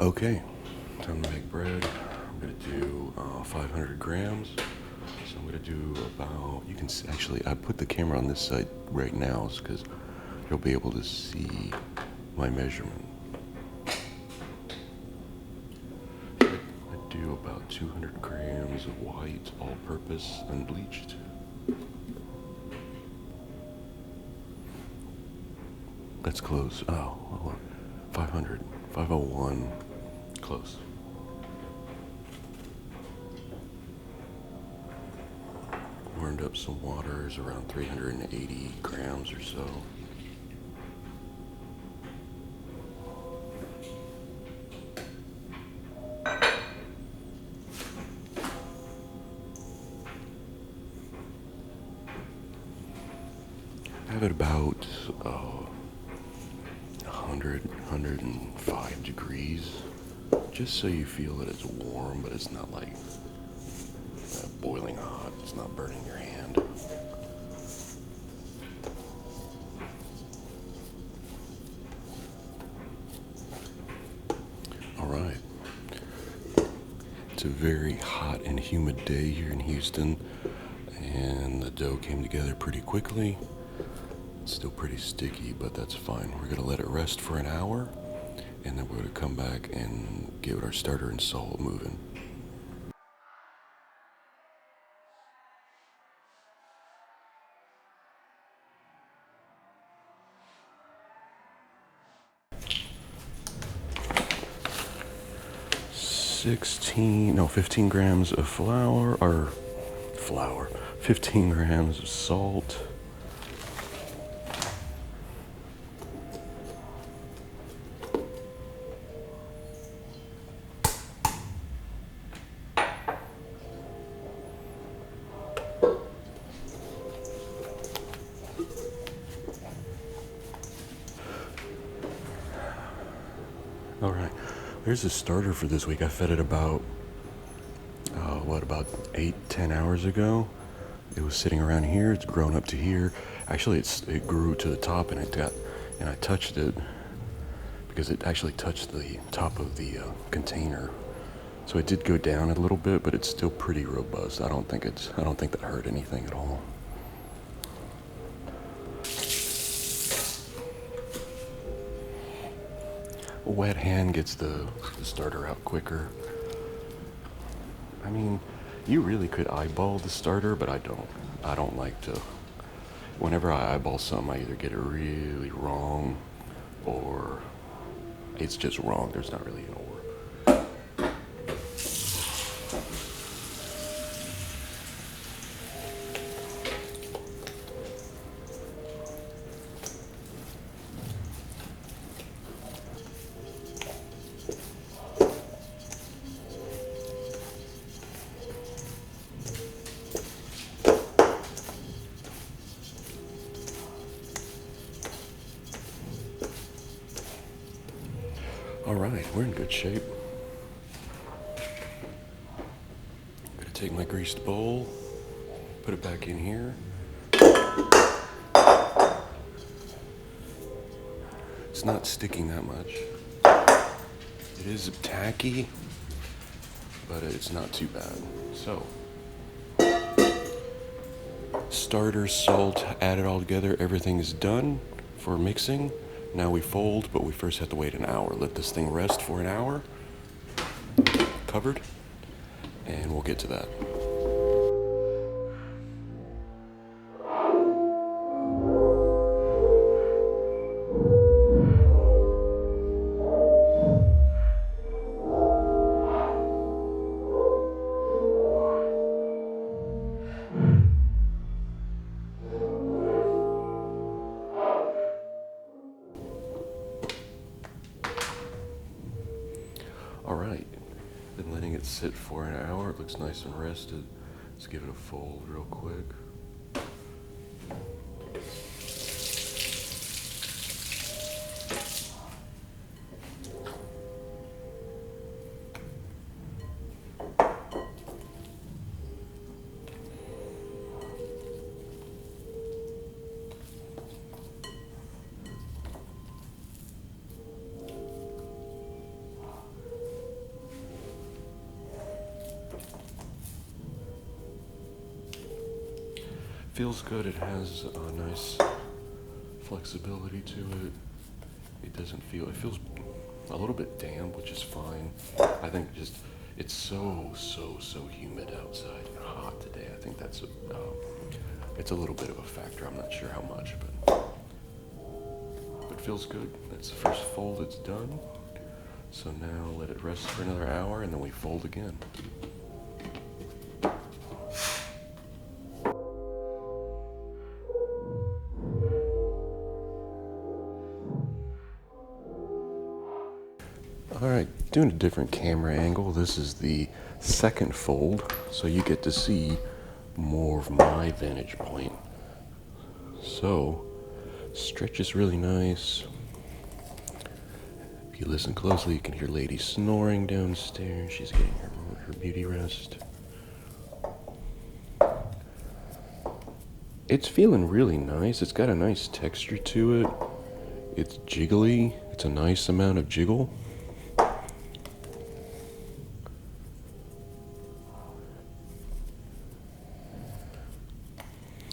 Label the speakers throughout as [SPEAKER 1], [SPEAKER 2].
[SPEAKER 1] Okay, time to make bread. I'm gonna do 500 grams. So I'm gonna do about, you can see, actually, I put the camera on this side right now because you'll be able to see my measurement. I do about 200 grams of white, all-purpose, unbleached. That's close. Oh, hold on. 500, 501, close. Warmed up some water, is around 380 grams or so. I have it about 105 degrees, just so you feel that it's warm, but it's not like boiling hot. It's not burning your hand. All right. It's a very hot and humid day here in Houston, and the dough came together pretty quickly. It's still pretty sticky, but that's fine. We're gonna let it rest for an hour, and then we're gonna come back and get our starter and salt moving. $16, no, 15 grams of flour, 15 grams of salt. All right, there's a starter for this week. I fed it about, about 8-10 hours ago. It was sitting around here. It's grown up to here. Actually, it grew to the top, and I touched it because it actually touched the top of the container. So it did go down a little bit, but it's still pretty robust. I don't think that hurt anything at all. A wet hand gets the starter out quicker. I mean, you really could eyeball the starter, but I don't. I don't like to. Whenever I eyeball something, I either get it really wrong or it's just wrong. There's not really an order. All right, we're in good shape. I'm gonna take my greased bowl, put it back in here. It's not sticking that much. It is tacky, but it's not too bad. So, starter, salt, add it all together. Everything is done for mixing. Now we fold, but we first have to wait an hour. Let this thing rest for an hour, covered, and we'll get to that. All right, been letting it sit for an hour. It looks nice and rested. Let's give it a fold real quick. Feels good. It has a nice flexibility to it. It feels a little bit damp, which is fine. I think just, it's so humid outside and hot today. I think that's it's a little bit of a factor. I'm not sure how much, but feels good. That's the first fold, it's done. So now let it rest for another hour and then we fold again. Alright, doing a different camera angle. This is the second fold, so you get to see more of my vantage point. So, stretch is really nice. If you listen closely, you can hear Lady snoring downstairs. She's getting her beauty rest. It's feeling really nice. It's got a nice texture to it. It's jiggly. It's a nice amount of jiggle.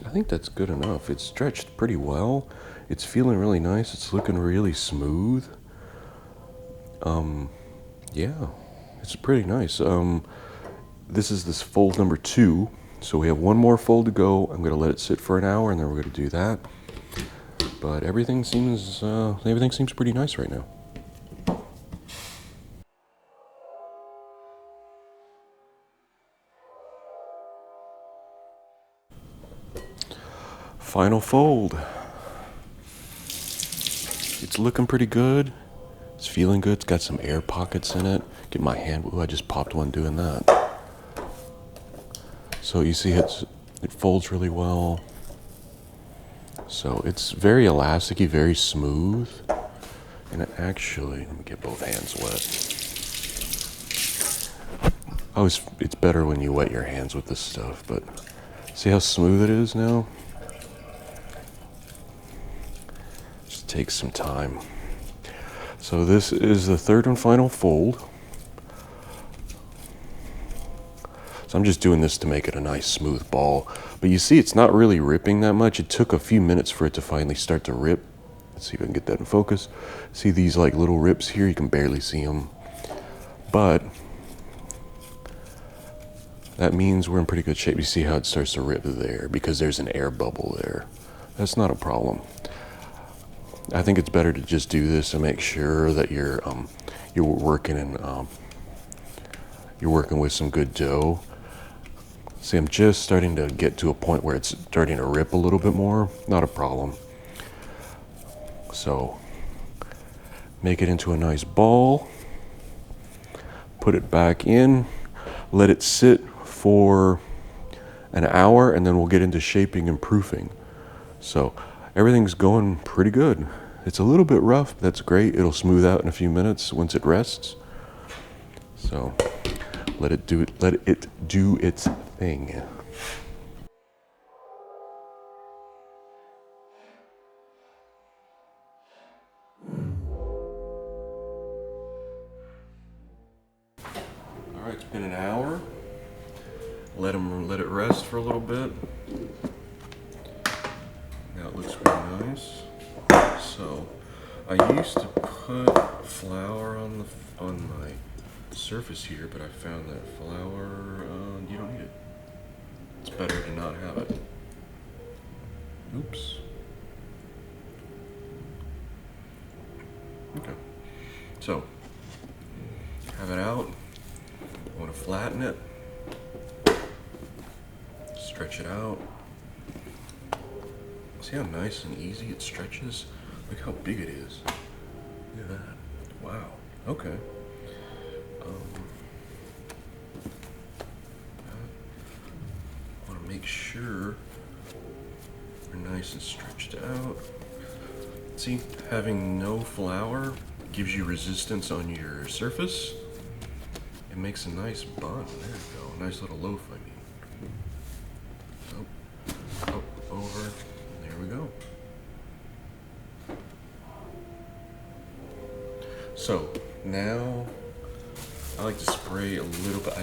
[SPEAKER 1] I think that's good enough. It's stretched pretty well. It's feeling really nice. It's looking really smooth. Yeah, it's pretty nice. This is this fold number 2. So we have one more fold to go. I'm gonna let it sit for an hour and then we're gonna do that. But everything seems pretty nice right now. Final fold. It's looking pretty good. It's feeling good. It's got some air pockets in it. Get my hand. Ooh, I just popped one doing that. So you see it folds really well. So it's very elasticy, very smooth. And it actually, let me get both hands wet. It's better when you wet your hands with this stuff, but see how smooth it is now? Just takes some time. So this is the third and final fold. So I'm just doing this to make it a nice smooth ball. But you see it's not really ripping that much. It took a few minutes for it to finally start to rip. Let's see if I can get that in focus. See these like little rips here? You can barely see them. But that means we're in pretty good shape. You see how it starts to rip there because there's an air bubble there. That's not a problem. I think it's better to just do this to make sure that you're working with some good dough. See, I'm just starting to get to a point where it's starting to rip a little bit more. Not a problem. So, make it into a nice ball. Put it back in. Let it sit for an hour, and then we'll get into shaping and proofing. So, everything's going pretty good. It's a little bit rough, but that's great. It'll smooth out in a few minutes once it rests. So, let it do its thing. All right, it's been an hour. Let it rest for a little bit. Now it looks really nice. So, I used to put flour on my surface here, but I found that flour, you don't need it. It's better to not have it. Oops. Okay. So, have it out. I want to flatten it. Stretch it out. See how nice and easy it stretches? Look how big it is. Look at that. Wow. Okay. I want to make sure they're nice and stretched out. See, having no flour gives you resistance on your surface. It makes a nice bun. There you go. Nice little loaf, I mean. Up, over. There we go. So now I like to spray a little bit. I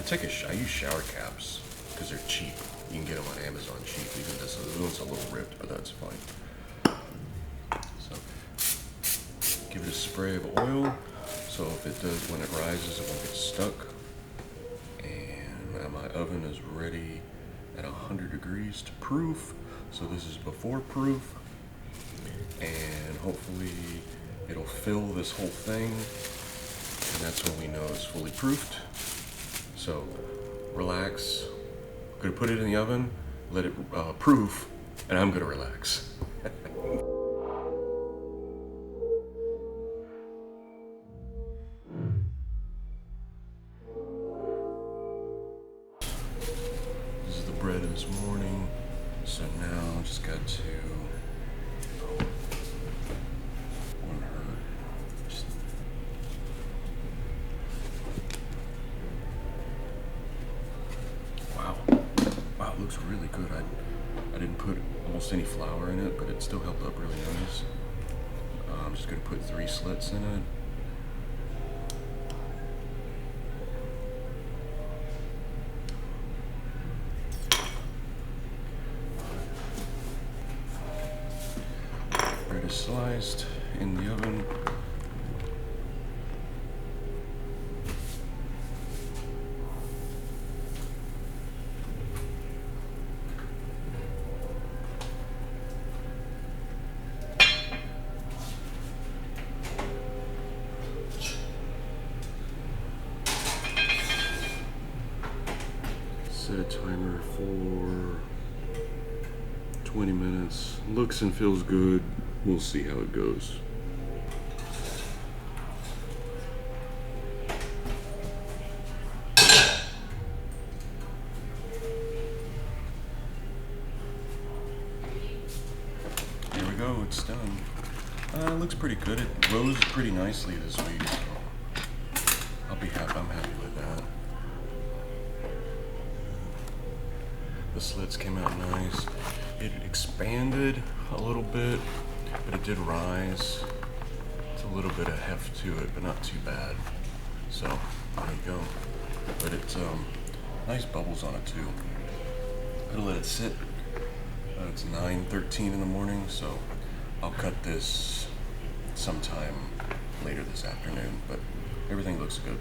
[SPEAKER 1] use shower caps because they're cheap. You can get them on Amazon cheap. Even this one's a little ripped, but that's fine. So give it a spray of oil, so if it does, when it rises, it won't get stuck. And now my oven is ready at 100 degrees to proof. So this is before proof, and hopefully it'll fill this whole thing, and that's when we know it's fully proofed. So relax. I'm gonna put it in the oven, let it proof, and I'm gonna relax. This is the bread this morning. So now I just got to on her. Wow, it looks really good. I didn't put almost any flour in it, but it still held up really nice. I'm just gonna put 3 slits in it. Bread is sliced in the oven. Set a timer for 20 minutes. Looks and feels good. We'll see how it goes. Here we go, it's done. It looks pretty good. It rose pretty nicely this week. I'm happy with that. The slits came out nice. It expanded a little bit, but it did rise. It's a little bit of heft to it, but not too bad. So there you go. But it's nice bubbles on it too. I'm gonna let it sit. It's 9:13 in the morning, so I'll cut this sometime later this afternoon. But everything looks good.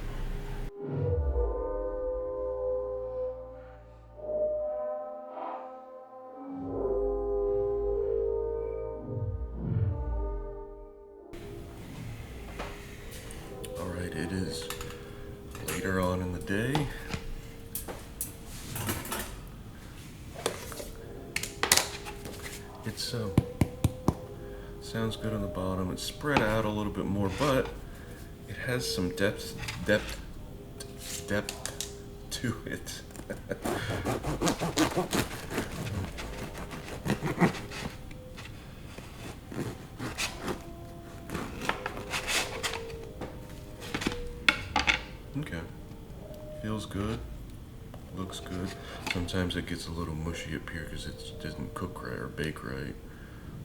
[SPEAKER 1] Alright, it is later on in the day. It's sounds good on the bottom. It's spread out a little bit more, but it has some depth to it. Okay, feels good, looks good. Sometimes it gets a little mushy up here because it doesn't cook right or bake right,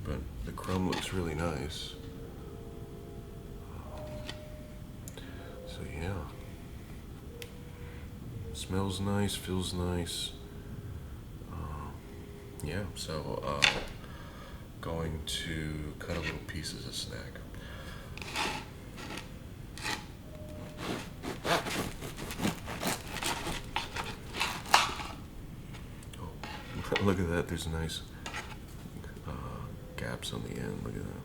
[SPEAKER 1] but the crumb looks really nice. So yeah, smells nice, feels nice. Yeah, so going to cut a little piece as a snack. Look at that, there's nice gaps on the end, look at that.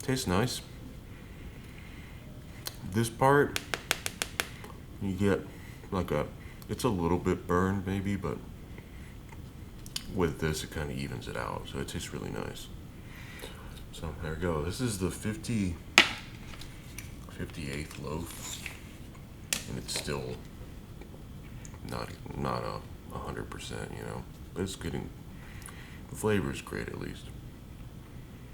[SPEAKER 1] Tastes nice. This part, you get like it's a little bit burned maybe, but with this it kind of evens it out, so it tastes really nice. So there we go, this is the 58th loaf, and it's still not 100%, you know, but it's getting, the flavor is great at least.